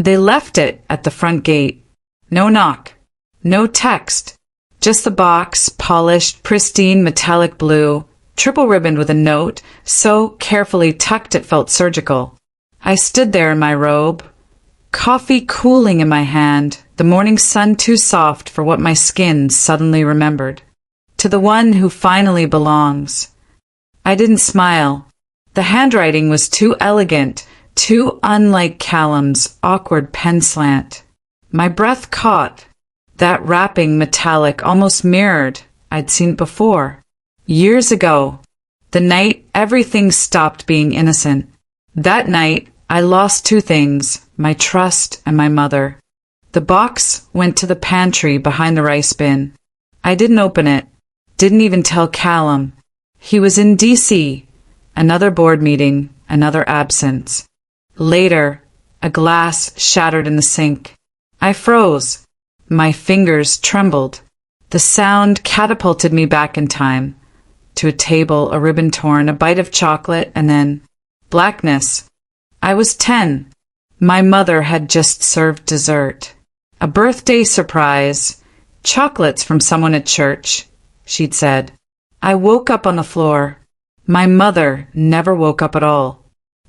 They left it at the front gate. No knock. No text. Just the box, polished, pristine metallic blue, triple ribboned with a note, so carefully tucked it felt surgical. I stood there in my robe, coffee cooling in my hand, the morning sun too soft for what my skin suddenly remembered. To the one who finally belongs. I didn't smile. The handwriting was too elegant, too unlike Callum's awkward pen slant. My breath caught. That wrapping metallic almost mirrored. I'd seen it before. Years ago. The night everything stopped being innocent. That night, I lost two things, my trust and my mother. The box went to the pantry behind the rice bin. I didn't open it. Didn't even tell Callum. He was in D.C. Another board meeting, another absence. Later, a glass shattered in the sink. I froze. My fingers trembled. The sound catapulted me back in time. To a table, a ribbon torn, a bite of chocolate, and then blackness. I was 10. My mother had just served dessert. A birthday surprise. Chocolates from someone at church, she'd said. I woke up on the floor. My mother never woke up at all.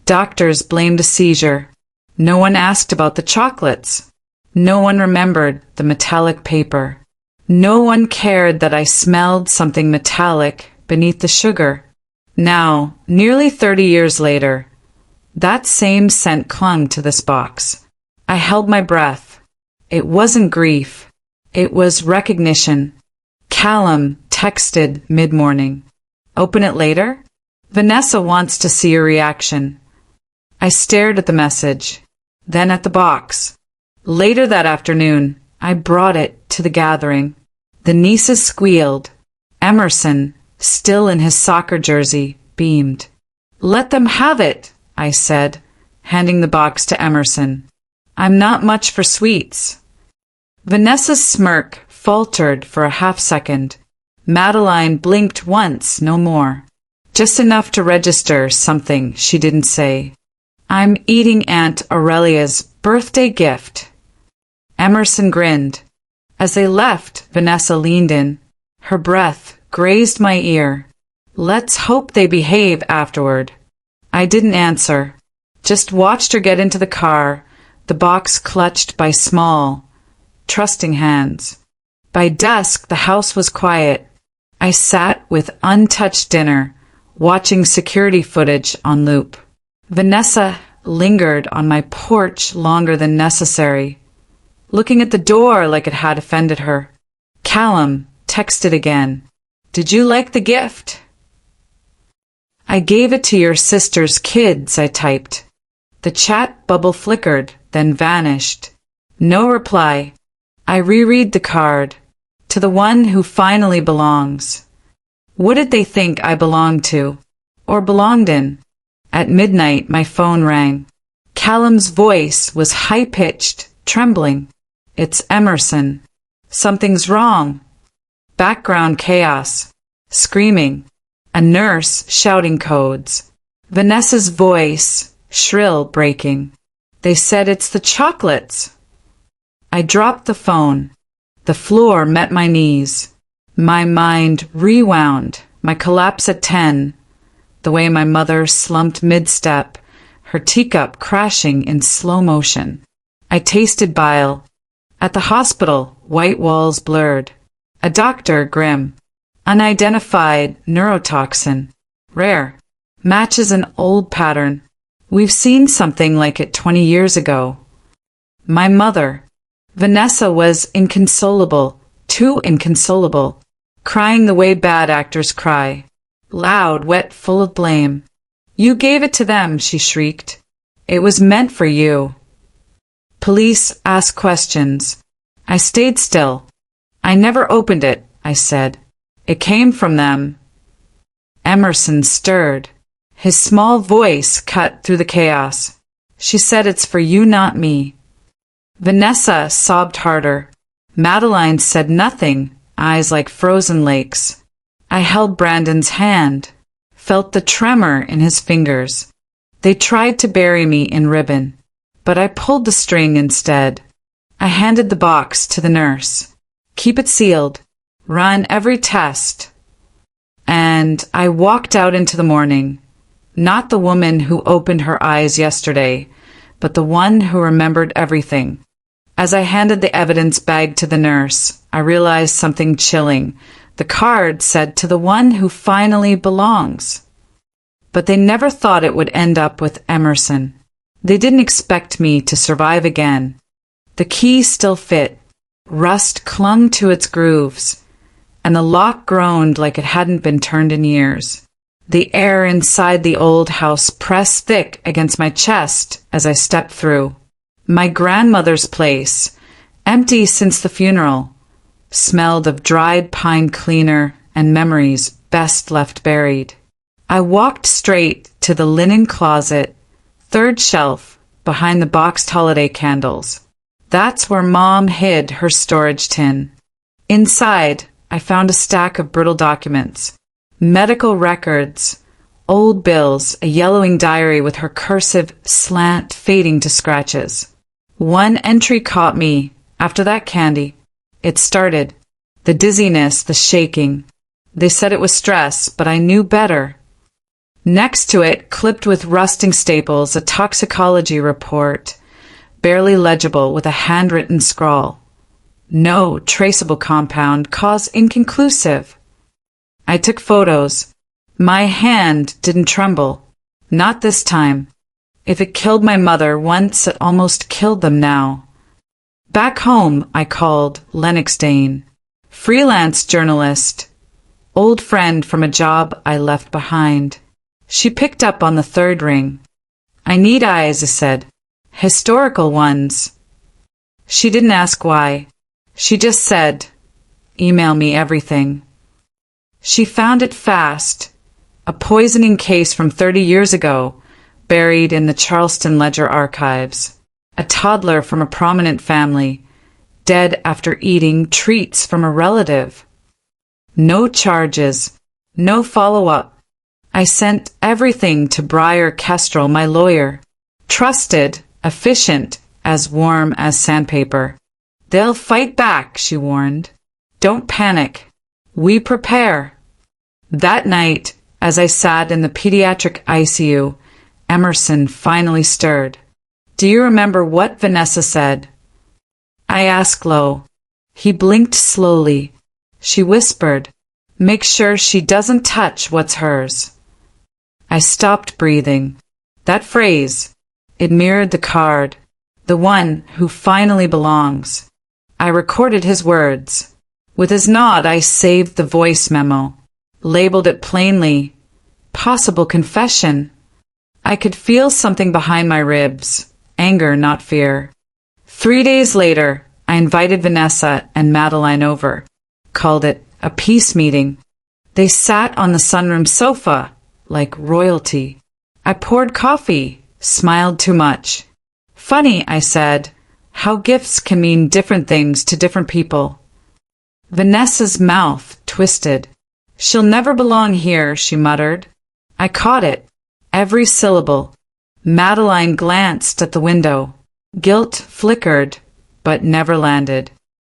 Doctors blamed a seizure. No one asked about the chocolates. No one remembered the metallic paper. No one cared that I smelled something metallic beneath the sugar. Now, nearly 30 years later, that same scent clung to this box. I held my breath. It wasn't grief. It was recognition. Callum texted mid-morning. Open it later? Vanessa wants to see your reaction. I stared at the message, then at the box. Later that afternoon, I brought it to the gathering. The nieces squealed. Emerson, still in his soccer jersey, beamed. Let them have it, I said, handing the box to Emerson. I'm not much for sweets. Vanessa's smirk faltered for a half-second. Madeline blinked once, no more. Just enough to register something she didn't say. I'm eating Aunt Aurelia's birthday gift. Emerson grinned. As they left, Vanessa leaned in. Her breath grazed my ear. Let's hope they behave afterward. I didn't answer. Just watched her get into the car, the box clutched by small, trusting hands. By dusk, the house was quiet. I sat with untouched dinner, watching security footage on loop. Vanessa lingered on my porch longer than necessary, looking at the door like it had offended her. Callum texted again. Did you like the gift? I gave it to your sister's kids, I typed. The chat bubble flickered, then vanished. No reply. I reread the card. To the one who finally belongs. What did they think I belonged to? Or belonged in? At midnight, my phone rang. Callum's voice was high-pitched, trembling. It's Emerson. Something's wrong. Background chaos. Screaming. A nurse shouting codes. Vanessa's voice, shrill, breaking. They said it's the chocolates. I dropped the phone. The floor met my knees. My mind rewound. My collapse at 10. The way my mother slumped mid-step, her teacup crashing in slow motion. I tasted bile. At the hospital, white walls blurred. A doctor grim. Unidentified neurotoxin. Rare. Matches an old pattern. We've seen something like it 20 years ago. My mother. Vanessa was inconsolable, too inconsolable, crying the way bad actors cry. Loud, wet, full of blame. You gave it to them, she shrieked. It was meant for you. Police asked questions. I stayed still. I never opened it, I said. It came from them. Emerson stirred. His small voice cut through the chaos. She said it's for you, not me. Vanessa sobbed harder. Madeline said nothing, eyes like frozen lakes. I held Brandon's hand, felt the tremor in his fingers. They tried to bury me in ribbon. but I pulled the string instead. I handed the box to the nurse. Keep it sealed. Run every test. And I walked out into the morning. Not the woman who opened her eyes yesterday, but the one who remembered everything. As I handed the evidence bag to the nurse, I realized something chilling. The card said, "To the one who finally belongs." But they never thought it would end up with Emerson. They didn't expect me to survive again. The key still fit. Rust clung to its grooves, and the lock groaned like it hadn't been turned in years. The air inside the old house pressed thick against my chest as I stepped through. My grandmother's place, empty since the funeral, smelled of dried pine cleaner and memories best left buried. I walked straight to the linen closet, third shelf, behind the boxed holiday candles. That's where Mom hid her storage tin. Inside, I found a stack of brittle documents, medical records, old bills, a yellowing diary with her cursive slant fading to scratches. One entry caught me. After that candy, it started. The dizziness, the shaking. They said it was stress, but I knew better. Next to it, clipped with rusting staples, a toxicology report, barely legible with a handwritten scrawl. No traceable compound, cause inconclusive. I took photos. My hand didn't tremble. Not this time. If it killed my mother once, it almost killed them now. Back home, I called Lennox Dane, freelance journalist, old friend from a job I left behind. She picked up on the third ring. "I need eyes," I said. "Historical ones." She didn't ask why. She just said, "Email me everything." She found it fast. A poisoning case from 30 years ago, buried in the Charleston Ledger archives. A toddler from a prominent family, dead after eating treats from a relative. No charges, no follow-up. I sent everything to Briar Kestrel, my lawyer. Trusted, efficient, as warm as sandpaper. "They'll fight back," she warned. "Don't panic. We prepare." That night, as I sat in the pediatric ICU, Emerson finally stirred. "Do you remember what Vanessa said?" I asked low. He blinked slowly. She whispered, "Make sure she doesn't touch what's hers." I stopped breathing. That phrase, it mirrored the card, "The one who finally belongs." I recorded his words. With his nod, I saved the voice memo, labeled it plainly, "Possible confession." I could feel something behind my ribs, anger, not fear. 3 days later, I invited Vanessa and Madeline over, called it a peace meeting. They sat on the sunroom sofa, like royalty. I poured coffee, smiled too much. "Funny," I said, "how gifts can mean different things to different people." Vanessa's mouth twisted. "She'll never belong here," she muttered. I caught it, every syllable. Madeline glanced at the window. Guilt flickered, but never landed.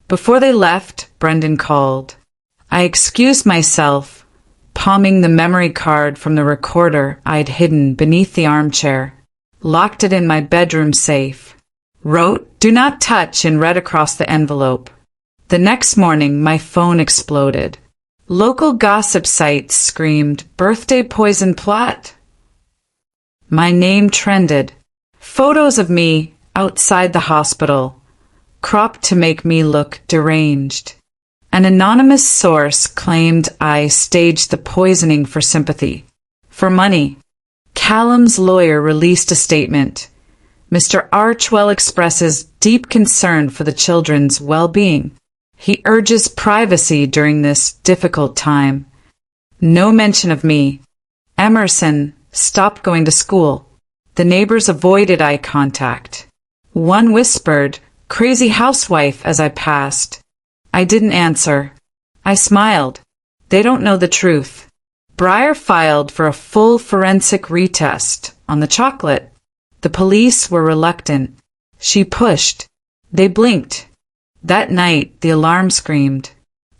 Before they left, Brendan called. I excused myself, palming the memory card from the recorder I'd hidden beneath the armchair, locked it in my bedroom safe, wrote "Do not touch" in red across the envelope. The next morning, my phone exploded. Local gossip sites screamed, "Birthday poison plot." My name trended. Photos of me outside the hospital, cropped to make me look deranged. An anonymous source claimed I staged the poisoning for sympathy, for money. Callum's lawyer released a statement. Mr. Archwell expresses deep concern for the children's well-being. He urges privacy during this difficult time. No mention of me. Emerson stopped going to school. The neighbors avoided eye contact. One whispered, "Crazy housewife," as I passed. I didn't answer. I smiled. They don't know the truth. Briar filed for a full forensic retest on the chocolate. The police were reluctant. She pushed. They blinked. That night, the alarm screamed.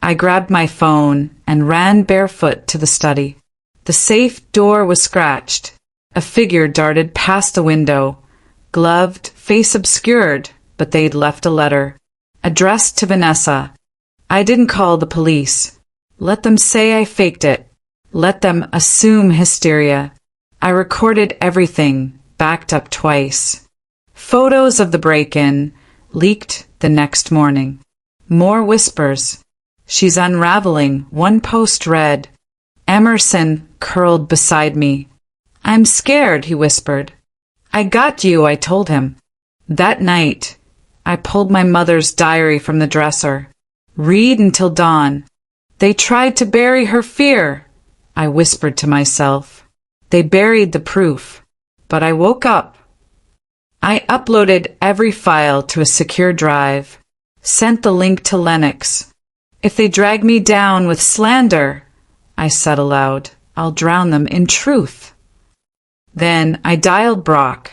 I grabbed my phone and ran barefoot to the study. The safe door was scratched. A figure darted past the window, gloved, face obscured, but they'd left a letter. Addressed to Vanessa. I didn't call the police. Let them say I faked it. Let them assume hysteria. I recorded everything, backed up twice. Photos of the break-in leaked the next morning. More whispers. She's unraveling. One post read. Emerson curled beside me. I'm scared, he whispered. I got you, I told him. That night, I pulled my mother's diary from the dresser. Read until dawn. They tried to bury her fear, I whispered to myself. They buried the proof. But I woke up. I uploaded every file to a secure drive, sent the link to Lennox. If they drag me down with slander, I said aloud, I'll drown them in truth. Then I dialed Brock.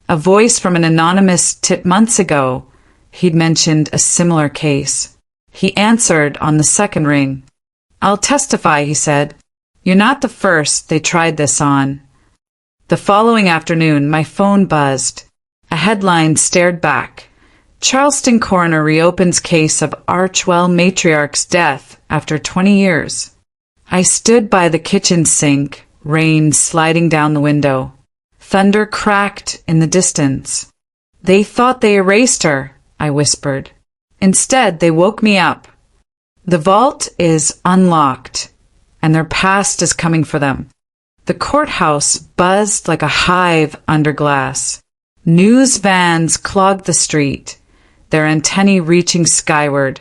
A voice from an anonymous tip months ago. He'd mentioned a similar case. He answered on the second ring. I'll testify, he said. You're not the first they tried this on. The following afternoon, my phone buzzed. A headline stared back. Charleston coroner reopens case of Archwell matriarch's death after 20 years. I stood by the kitchen sink, rain sliding down the window. Thunder cracked in the distance. They thought they erased her, I whispered. Instead, they woke me up. The vault is unlocked, and their past is coming for them. The courthouse buzzed like a hive under glass. News vans clogged the street, their antennae reaching skyward,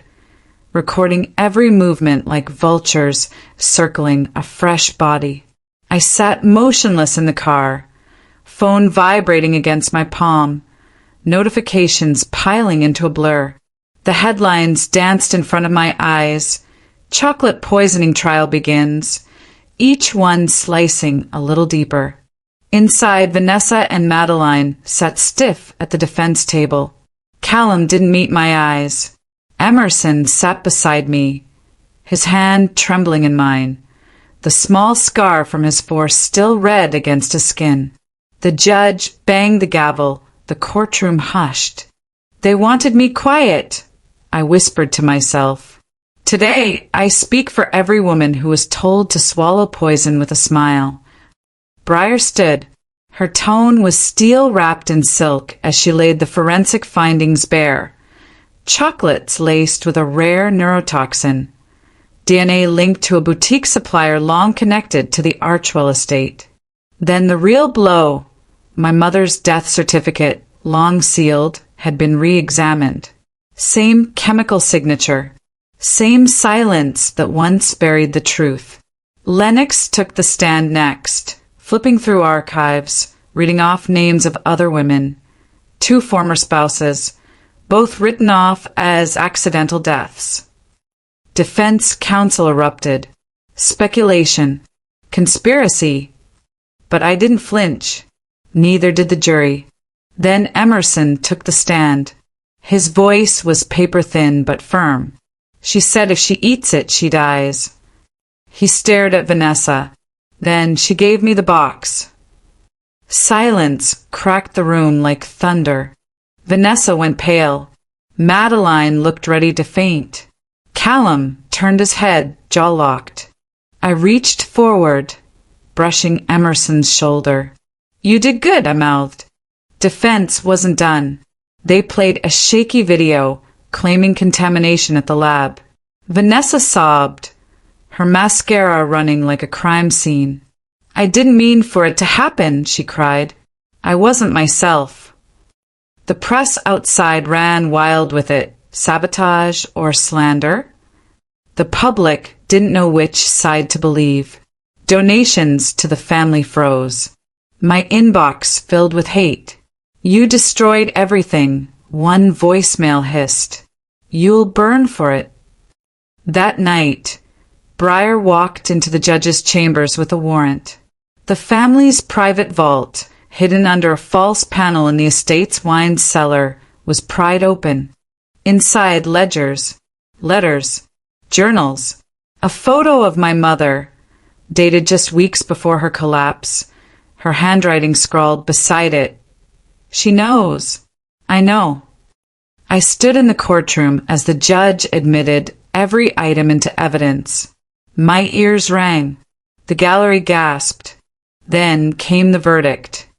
recording every movement like vultures circling a fresh body. I sat motionless in the car, phone vibrating against my palm, notifications piling into a blur. The headlines danced in front of my eyes. Chocolate poisoning trial begins, each one slicing a little deeper. Inside, Vanessa and Madeline sat stiff at the defense table. Callum didn't meet my eyes. Emerson sat beside me, his hand trembling in mine, the small scar from his force still red against his skin. The judge banged the gavel. The courtroom hushed. They wanted me quiet, I whispered to myself. Today, I speak for every woman who was told to swallow poison with a smile. Briar stood. Her tone was steel wrapped in silk as she laid the forensic findings bare. Chocolates laced with a rare neurotoxin. DNA linked to a boutique supplier long connected to the Archwell estate. Then the real blow. My mother's death certificate, long sealed, had been re-examined. Same chemical signature. Same silence that once buried the truth. Lennox took the stand next, flipping through archives, reading off names of other women. 2 former spouses, both written off as accidental deaths. Defense counsel erupted. Speculation. Conspiracy. But I didn't flinch. Neither did the jury. Then Emerson took the stand. His voice was paper-thin but firm. She said if she eats it, she dies. He stared at Vanessa. Then she gave me the box. Silence cracked the room like thunder. Vanessa went pale. Madeline looked ready to faint. Callum turned his head, jaw locked. I reached forward, brushing Emerson's shoulder. You did good, I mouthed. Defense wasn't done. They played a shaky video, claiming contamination at the lab. Vanessa sobbed, her mascara running like a crime scene. I didn't mean for it to happen, she cried. I wasn't myself. The press outside ran wild with it. Sabotage or slander? The public didn't know which side to believe. Donations to the family froze. My inbox filled with hate. You destroyed everything, one voicemail hissed. You'll burn for it. That night, Briar walked into the judge's chambers with a warrant. The family's private vault, hidden under a false panel in the estate's wine cellar, was pried open. Inside, ledgers, letters, journals, a photo of my mother, dated just weeks before her collapse, her handwriting scrawled beside it. She knows. I know. I stood in the courtroom as the judge admitted every item into evidence. My ears rang. The gallery gasped. Then came the verdict.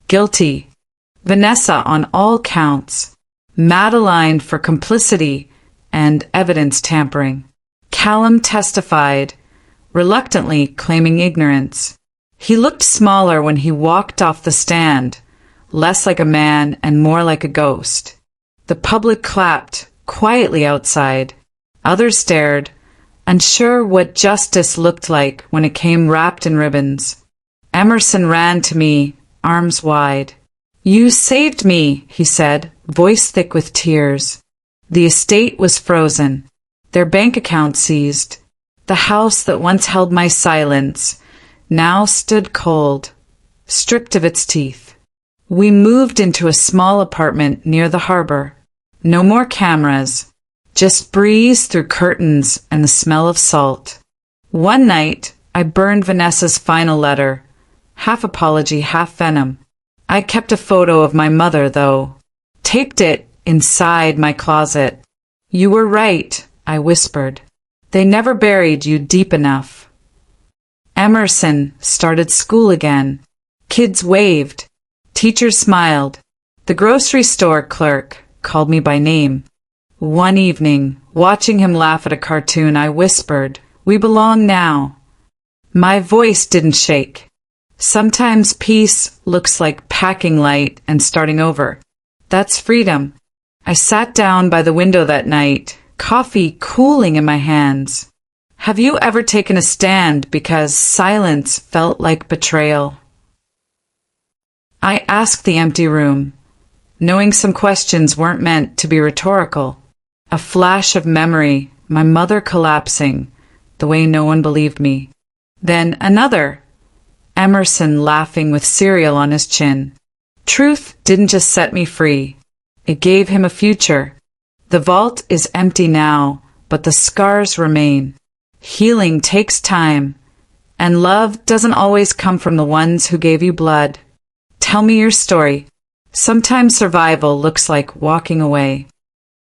Guilty. Vanessa on all counts. Madeline for complicity and evidence tampering. Callum testified, reluctantly claiming ignorance. He looked smaller when he walked off the stand, less like a man and more like a ghost. The public clapped, quietly outside. Others stared, unsure what justice looked like when it came wrapped in ribbons. Emerson ran to me, arms wide. "You saved me," he said, voice thick with tears. The estate was frozen, their bank account seized. The house that once held my silence now stood cold, stripped of its teeth. We moved into a small apartment near the harbor. No more cameras, just breeze through curtains and the smell of salt. One night, I burned Vanessa's final letter, half apology, half venom. I kept a photo of my mother, though, taped it inside my closet. "You were right," I whispered. "They never buried you deep enough." Emerson started school again. Kids waved. Teachers smiled. The grocery store clerk called me by name. One evening, watching him laugh at a cartoon, I whispered, "We belong now." My voice didn't shake. Sometimes peace looks like packing light and starting over. That's freedom. I sat down by the window that night, coffee cooling in my hands. Have you ever taken a stand because silence felt like betrayal? I asked the empty room, knowing some questions weren't meant to be rhetorical. A flash of memory, my mother collapsing, the way no one believed me. Then another, Emerson laughing with cereal on his chin. Truth didn't just set me free. It gave him a future. The vault is empty now, but the scars remain. Healing takes time, and love doesn't always come from the ones who gave you blood. Tell me your story. Sometimes survival looks like walking away.